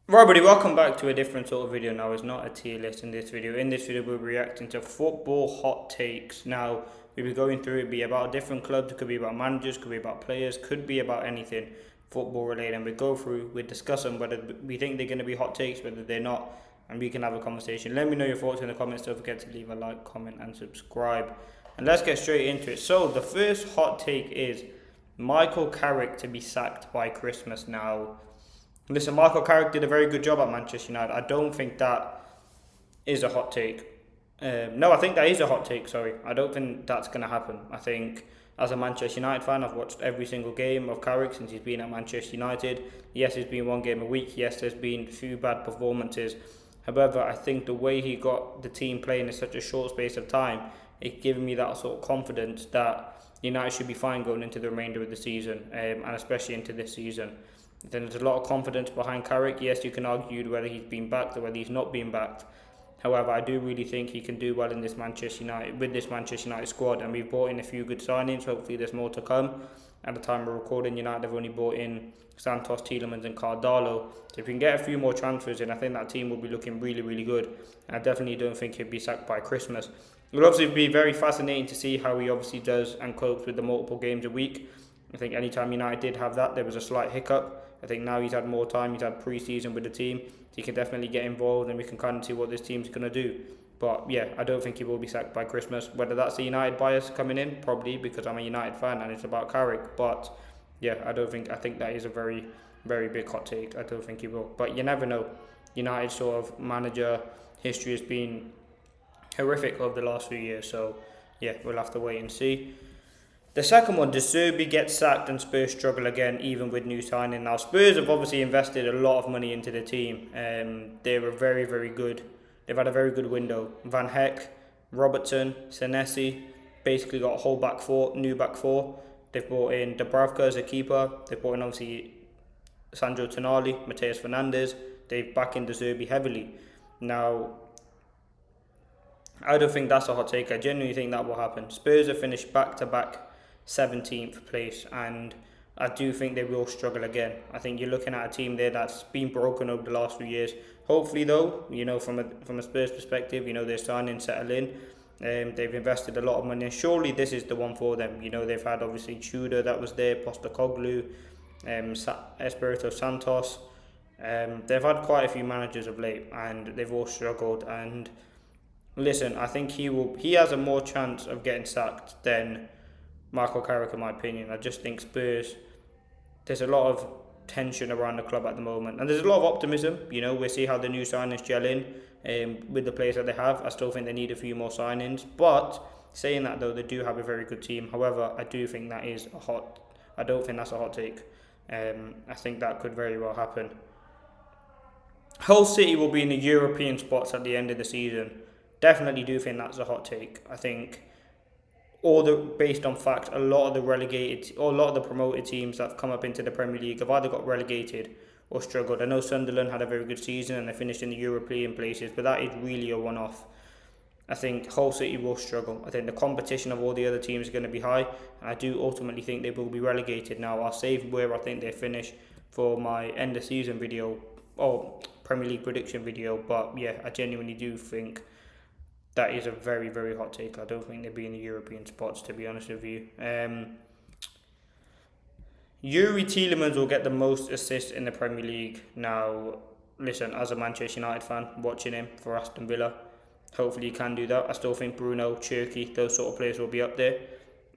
Right, buddy, welcome back to a different sort of video now. It's not a tier list in this video. In this video, we're reacting to football hot takes. Now, we'll be going through it, be about different clubs, it could be about managers, could be about players, could be about anything football related. And we go through, we discuss them, whether we think they're going to be hot takes, whether they're not, and we can have a conversation. Let me know your thoughts in the comments. Don't forget to leave a like, comment, and subscribe. And let's get straight into it. So, the first hot take is Michael Carrick to be sacked by Christmas. Now, listen, Michael Carrick did a very good job at Manchester United. I don't think that is a hot take. No, I think that is a hot take, sorry. I don't think that's going to happen. I think, as a Manchester United fan, I've watched every single game of Carrick since he's been at Manchester United. Yes, it's been one game a week. Yes, there's been a few bad performances. However, I think the way he got the team playing in such a short space of time, it's given me that sort of confidence that United should be fine going into the remainder of the season, and especially into this season. Then there's a lot of confidence behind Carrick. Yes, you can argue whether he's been backed or whether he's not been backed. However, I do really think he can do well in this Manchester United with this Manchester United squad, and we've brought in a few good signings. Hopefully, there's more to come. At the time of recording, United have only brought in Santos, Tielemans, and Cardalo. So if we can get a few more transfers in, I think that team will be looking really, really good. I definitely don't think he'll be sacked by Christmas. It will obviously be very fascinating to see how he obviously does and copes with the multiple games a week. I think anytime United did have that, there was a slight hiccup. I think now he's had more time, he's had pre-season with the team, he can definitely get involved and we can kind of see what this team's going to do. But yeah, I don't think he will be sacked by Christmas. Whether that's the United bias coming in, probably, because I'm a United fan and it's about Carrick. But yeah, I think that is a very, very big hot take. I don't think he will. But you never know. United sort of manager history has been horrific over the last few years. So yeah, we'll have to wait and see. The second one, does Serbi get sacked and Spurs struggle again, even with new signing? Now, Spurs have obviously invested a lot of money into the team. They were very, very good. They've had a very good window. Van Heck, Robertson, Senesi, basically got a whole back four, new back four. They've brought in Dubravka as a keeper. They've brought in, obviously, Sandro Tonali, Mateus Fernandes. They've backed into Serbi heavily. Now, I don't think that's a hot take. I genuinely think that will happen. Spurs have finished back-to-back 17th place, and I do think they will struggle again. I think you're looking at a team there that's been broken over the last few years. Hopefully, though, from a Spurs perspective, they're starting to settle in. They've invested a lot of money, and surely this is the one for them. They've had obviously Tudor that was there, Postecoglou, Espirito Santos. They've had quite a few managers of late, and they've all struggled. And listen, I think he has a more chance of getting sacked than Michael Carrick, in my opinion. I just think Spurs, there's a lot of tension around the club at the moment. And there's a lot of optimism. We'll see how the new signings gel in with the players that they have. I still think they need a few more signings. But saying that, though, they do have a very good team. However, I do think that is I don't think that's a hot take. I think that could very well happen. Hull City will be in the European spots at the end of the season. Definitely do think that's a hot take. I think based on fact, a lot of the relegated or a lot of the promoted teams that have come up into the Premier League have either got relegated or struggled. I know Sunderland had a very good season and they finished in the European places, but that is really a one-off. I think Hull City will struggle. I think the competition of all the other teams is going to be high, and I do ultimately think they will be relegated. Now, I'll save where I think they finish for my end of season video or Premier League prediction video, but yeah, I genuinely do think that is a very, very hot take. I don't think they'll be in the European spots, to be honest with you. Yuri Tielemans will get the most assists in the Premier League. Now, listen, as a Manchester United fan, watching him for Aston Villa, hopefully he can do that. I still think Bruno, Cherki, those sort of players will be up there.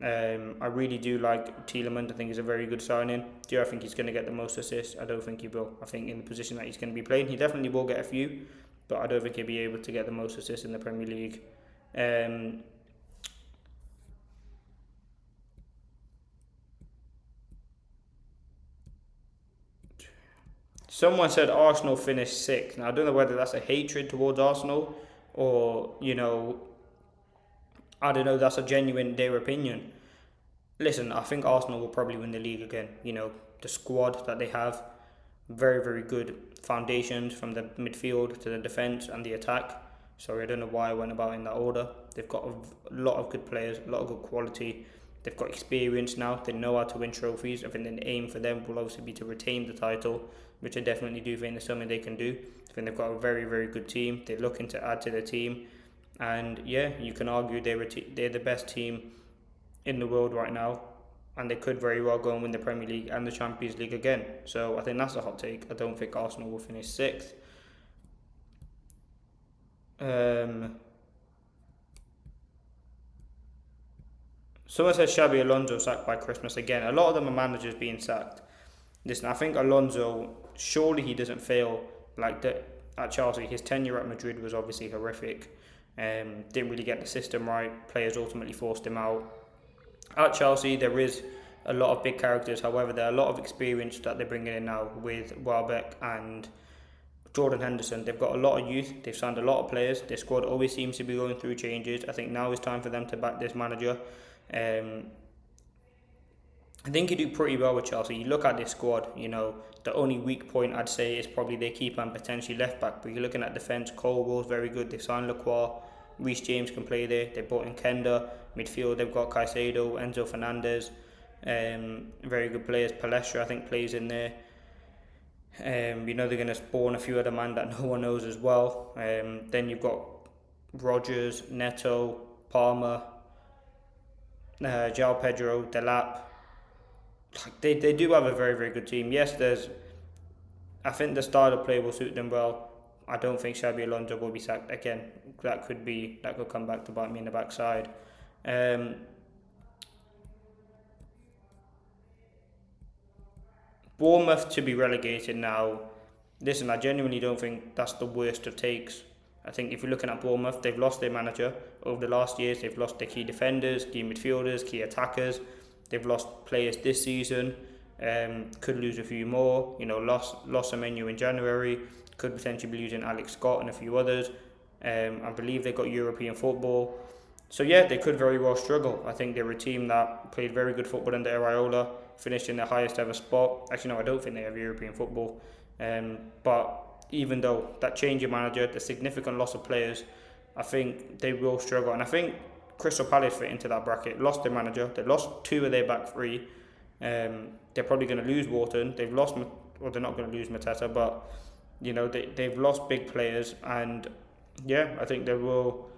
I really do like Tielemans. I think he's a very good signing. Do I think he's going to get the most assists? I don't think he will. I think in the position that he's going to be playing, he definitely will get a few, but I don't think he'll be able to get the most assists in the Premier League. Someone said Arsenal finished sixth. Now, I don't know whether that's a hatred towards Arsenal or, I don't know, that's a genuine, their opinion. Listen, I think Arsenal will probably win the league again. The squad that they have, very, very good foundations from the midfield to the defence and the attack. Sorry, I don't know why I went about in that order. They've got a lot of good players, a lot of good quality. They've got experience now. They know how to win trophies. I think the aim for them will obviously be to retain the title, which I definitely do think is something they can do. I think they've got a very, very good team. They're looking to add to the team. And yeah, you can argue they're the best team in the world right now. And they could very well go and win the Premier League and the Champions League again. So I think that's a hot take. I don't think Arsenal will finish 6th. Someone says Xabi Alonso sacked by Christmas again. A lot of them are managers being sacked. Listen, I think Alonso, surely he doesn't fail like that at Chelsea. His tenure at Madrid was obviously horrific. Didn't really get the system right. Players ultimately forced him out. At Chelsea, there is a lot of big characters. However, there are a lot of experience that they're bringing in now with Welbeck and Jordan Henderson. They've got a lot of youth. They've signed a lot of players. Their squad always seems to be going through changes. I think now is time for them to back this manager. I think you do pretty well with Chelsea. You look at this squad, the only weak point I'd say is probably their keeper and potentially left back. But you're looking at defence, Colwell's very good. They've signed Lacroix. Reece James can play there. They brought in Kenda. Midfield, they've got Caicedo, Enzo Fernandez. Very good players. Palestra, I think, plays in there. They're going to spawn a few other men that no one knows as well. Then you've got Rodgers, Neto, Palmer, João Pedro, Delap. They do have a very, very good team. Yes, I think the style of play will suit them well. I don't think Xabi Alonso will be sacked again. That could come back to bite me in the backside. Bournemouth to be relegated now. Listen, I genuinely don't think that's the worst of takes. I think if you're looking at Bournemouth, they've lost their manager over the last years. They've lost their key defenders, key midfielders, key attackers. They've lost players this season. Could lose a few more. Lost a menu in January. Could potentially be losing Alex Scott and a few others. I believe they've got European football. So yeah, they could very well struggle. I think they're a team that played very good football under Iraola, finished in their highest ever spot. Actually, no, I don't think they have European football. But even though that change of manager, the significant loss of players, I think they will struggle. And I think Crystal Palace fit into that bracket. Lost their manager. They lost 2 of their back 3. They're probably going to lose Wharton. They're not going to lose Mateta, but they've lost big players, and yeah, I think they will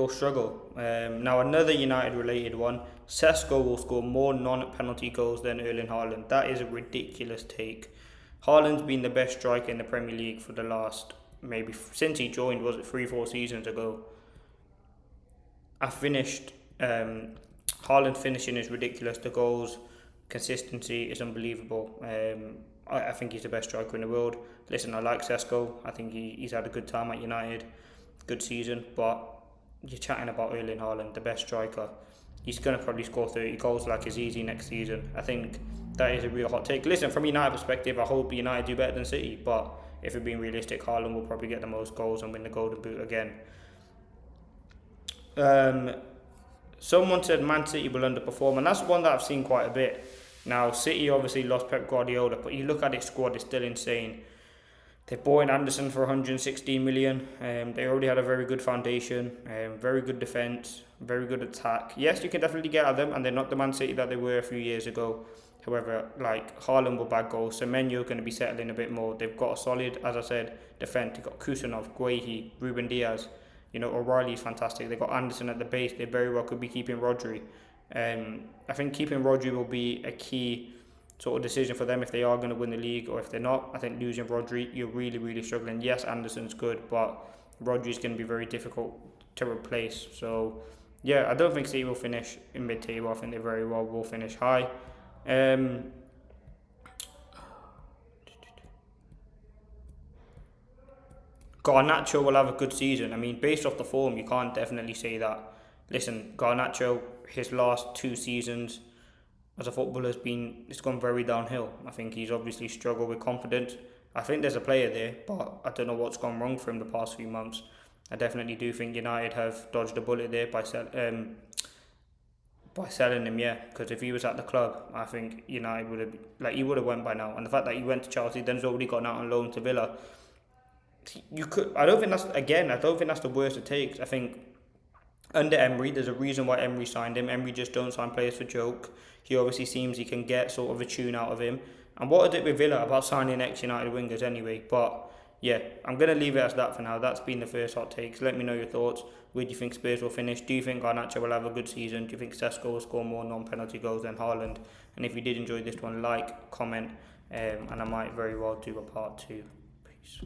struggle. Now another United related one. Sesko will score more non-penalty goals than Erling Haaland. That is a ridiculous take. Haaland's been the best striker in the Premier League for the last, maybe since he joined, was it 3-4 seasons ago? Haaland finishing is ridiculous. The goals, consistency is unbelievable. I think he's the best striker in the world. Listen, I like Sesko. I think he's had a good time at United. Good season. But you're chatting about Erling Haaland, the best striker. He's going to probably score 30 goals like it's easy next season. I think that is a real hot take. Listen, from a United perspective, I hope United do better than City. But if we're being realistic, Haaland will probably get the most goals and win the Golden Boot again. Someone said Man City will underperform, and that's one that I've seen quite a bit. Now, City obviously lost Pep Guardiola, but you look at its squad, it's still insane. They bought in Anderson for 116 million. They already had a very good foundation, very good defence, very good attack. Yes, you can definitely get at them, and they're not the Man City that they were a few years ago. However, Haaland will bag goals. Semenyo going to be settling a bit more. They've got a solid, as I said, defence. They've got Kusanov, Guehi, Ruben Diaz. O'Reilly's fantastic. They've got Anderson at the base. They very well could be keeping Rodri. I think keeping Rodri will be a key sort of decision for them if they are going to win the league, or if they're not. I think losing Rodri, you're really, really struggling. Yes, Anderson's good, but Rodri's going to be very difficult to replace. So, yeah, I don't think City will finish in mid-table. I think they very well will finish high. Garnacho will have a good season. I mean, based off the form, you can't definitely say that. Listen, Garnacho, his last 2 seasons as a footballer it's gone very downhill. I think he's obviously struggled with confidence. I think there's a player there, but I don't know what's gone wrong for him the past few months. I definitely do think United have dodged a bullet there by selling him, yeah. Because if he was at the club, I think United would have he would have went by now. And the fact that he went to Chelsea, then he's already gone out on loan to Villa. I don't think that's the worst it takes. I think under Emery, there's a reason why Emery signed him. Emery just don't sign players for joke. He obviously seems he can get sort of a tune out of him. And what is it with Villa about signing ex-United wingers anyway? But yeah, I'm going to leave it as that for now. That's been the first hot takes. Let me know your thoughts. Where do you think Spurs will finish? Do you think Garnacho will have a good season? Do you think Sesko will score more non-penalty goals than Haaland? And if you did enjoy this one, like, comment, and I might very well do a part 2. Peace.